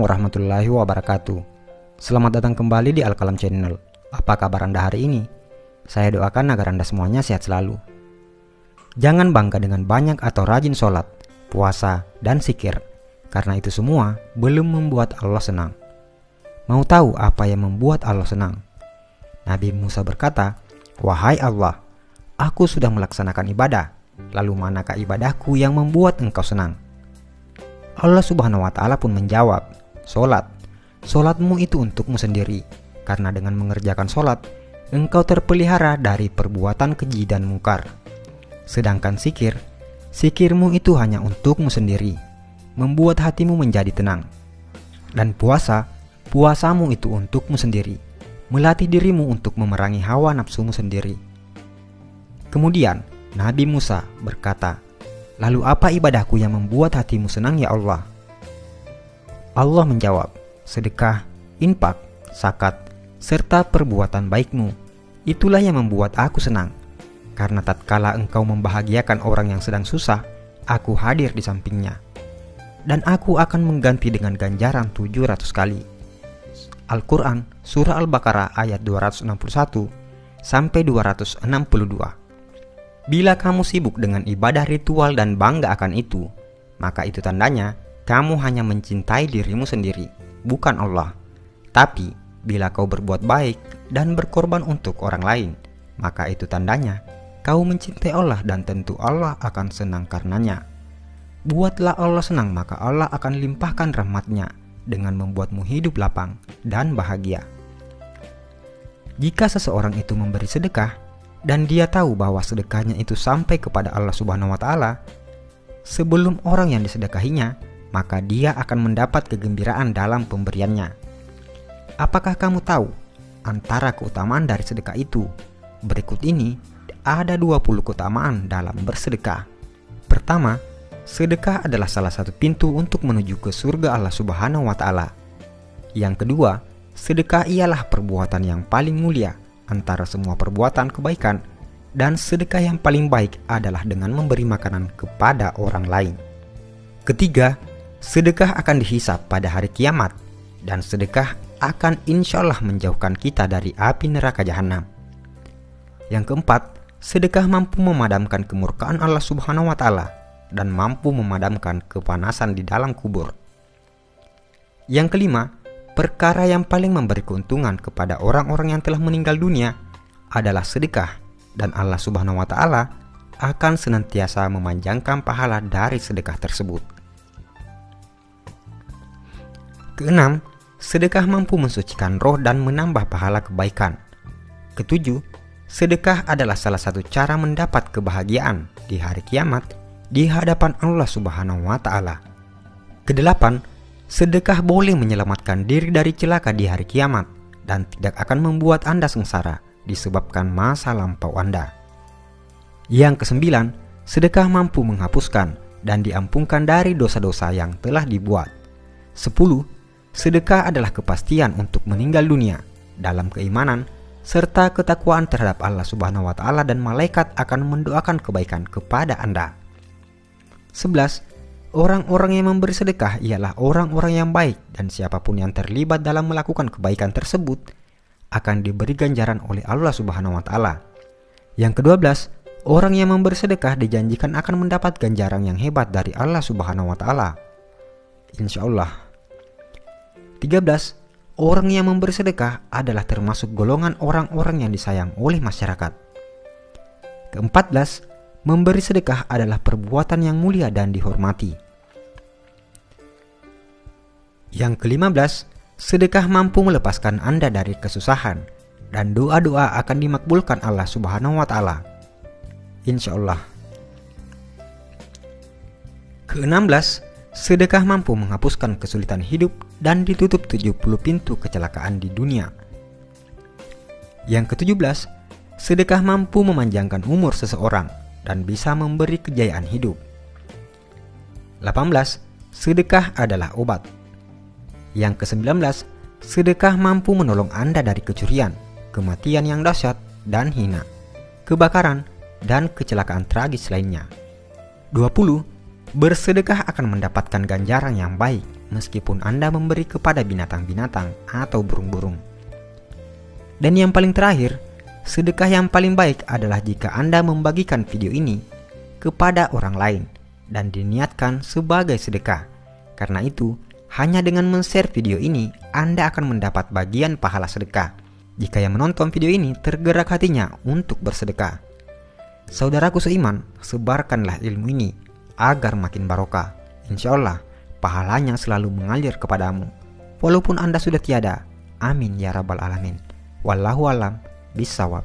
warahmatullahi wabarakatuh. Selamat datang kembali di Al-Kalam Channel. Apa kabar Anda hari ini? Saya doakan agar Anda semuanya sehat selalu. Jangan bangga dengan banyak atau rajin sholat, puasa, dan zikir, karena itu semua belum membuat Allah senang. Mau tahu apa yang membuat Allah senang? Nabi Musa berkata, "Wahai Allah, aku sudah melaksanakan ibadah, lalu manakah ibadahku yang membuat engkau senang?" Allah Subhanahu wa Ta'ala pun menjawab, "Sholat. Sholatmu itu untukmu sendiri, karena dengan mengerjakan sholat, engkau terpelihara dari perbuatan keji dan mungkar. Sedangkan zikirmu itu hanya untukmu sendiri, membuat hatimu menjadi tenang. Dan puasamu itu untukmu sendiri, melatih dirimu untuk memerangi hawa nafsumu sendiri." Kemudian Nabi Musa berkata, "Lalu apa ibadahku yang membuat hatimu senang ya Allah?" Allah menjawab, "Sedekah, infak, zakat, serta perbuatan baikmu. Itulah yang membuat aku senang. Karena tatkala engkau membahagiakan orang yang sedang susah, aku hadir di sampingnya. Dan aku akan mengganti dengan ganjaran 700 kali." Al-Quran Surah Al-Baqarah ayat 261 sampai 262. Bila kamu sibuk dengan ibadah ritual dan bangga akan itu, maka itu tandanya kamu hanya mencintai dirimu sendiri, bukan Allah. Tapi bila kau berbuat baik dan berkorban untuk orang lain, maka itu tandanya kau mencintai Allah dan tentu Allah akan senang karenanya. Buatlah Allah senang, maka Allah akan limpahkan rahmat-Nya dengan membuatmu hidup lapang dan bahagia. Jika seseorang itu memberi sedekah dan dia tahu bahwa sedekahnya itu sampai kepada Allah Subhanahu wa Ta'ala sebelum orang yang disedekahinya, maka dia akan mendapat kegembiraan dalam pemberiannya. Apakah kamu tahu antara keutamaan dari sedekah itu? Berikut ini ada 20 keutamaan dalam bersedekah. Pertama, sedekah adalah salah satu pintu untuk menuju ke surga Allah Subhanahu wa Ta'ala. Yang kedua, sedekah ialah perbuatan yang paling mulia antara semua perbuatan kebaikan, dan sedekah yang paling baik adalah dengan memberi makanan kepada orang lain. Ketiga, sedekah akan dihisab pada hari kiamat, dan sedekah akan insya Allah menjauhkan kita dari api neraka jahanam. Yang keempat, sedekah mampu memadamkan kemurkaan Allah Subhanahu wa Ta'ala dan mampu memadamkan kepanasan di dalam kubur. Yang kelima, perkara yang paling memberi keuntungan kepada orang-orang yang telah meninggal dunia adalah sedekah, dan Allah Subhanahu wa Ta'ala akan senantiasa memanjangkan pahala dari sedekah tersebut. Keenam, sedekah mampu mensucikan roh dan menambah pahala kebaikan. Ketujuh, sedekah adalah salah satu cara mendapat kebahagiaan di hari kiamat di hadapan Allah Subhanahu wa Ta'ala. Kedelapan, sedekah boleh menyelamatkan diri dari celaka di hari kiamat dan tidak akan membuat Anda sengsara disebabkan masa lampau Anda. Yang kesembilan, sedekah mampu menghapuskan dan diampunkan dari dosa-dosa yang telah dibuat. 10. Sedekah adalah kepastian untuk meninggal dunia dalam keimanan serta ketakwaan terhadap Allah Subhanahu wa Ta'ala, dan malaikat akan mendoakan kebaikan kepada Anda. 11. Orang-orang yang memberi sedekah ialah orang-orang yang baik, dan siapapun yang terlibat dalam melakukan kebaikan tersebut akan diberi ganjaran oleh Allah Subhanahu wa Ta'ala. Yang ke-12, orang yang memberi sedekah dijanjikan akan mendapat ganjaran yang hebat dari Allah Subhanahu wa Ta'ala, insya Allah. 13, orang yang memberi sedekah adalah termasuk golongan orang-orang yang disayang oleh masyarakat. Ke-14, memberi sedekah adalah perbuatan yang mulia dan dihormati. Yang ke-15, sedekah mampu melepaskan Anda dari kesusahan, dan doa-doa akan dimakbulkan Allah Subhanahu wa Ta'ala, insya Allah. Ke-16, sedekah mampu menghapuskan kesulitan hidup dan ditutup 70 pintu kecelakaan di dunia. Yang ke-17, sedekah mampu memanjangkan umur seseorang dan bisa memberi kejayaan hidup. 18. Sedekah adalah obat. Yang ke-19, sedekah mampu menolong Anda dari kecurian, kematian yang dahsyat dan hina, kebakaran, dan kecelakaan tragis lainnya. 20. Bersedekah akan mendapatkan ganjaran yang baik meskipun Anda memberi kepada binatang-binatang atau burung-burung. Dan yang paling terakhir, sedekah yang paling baik adalah jika Anda membagikan video ini kepada orang lain dan diniatkan sebagai sedekah. Karena itu, hanya dengan men-share video ini, Anda akan mendapat bagian pahala sedekah jika yang menonton video ini tergerak hatinya untuk bersedekah. Saudaraku seiman, sebarkanlah ilmu ini agar makin barokah. Insya Allah, pahalanya selalu mengalir kepadamu, walaupun Anda sudah tiada. Amin ya rabbal alamin. Wallahu alam bisawab.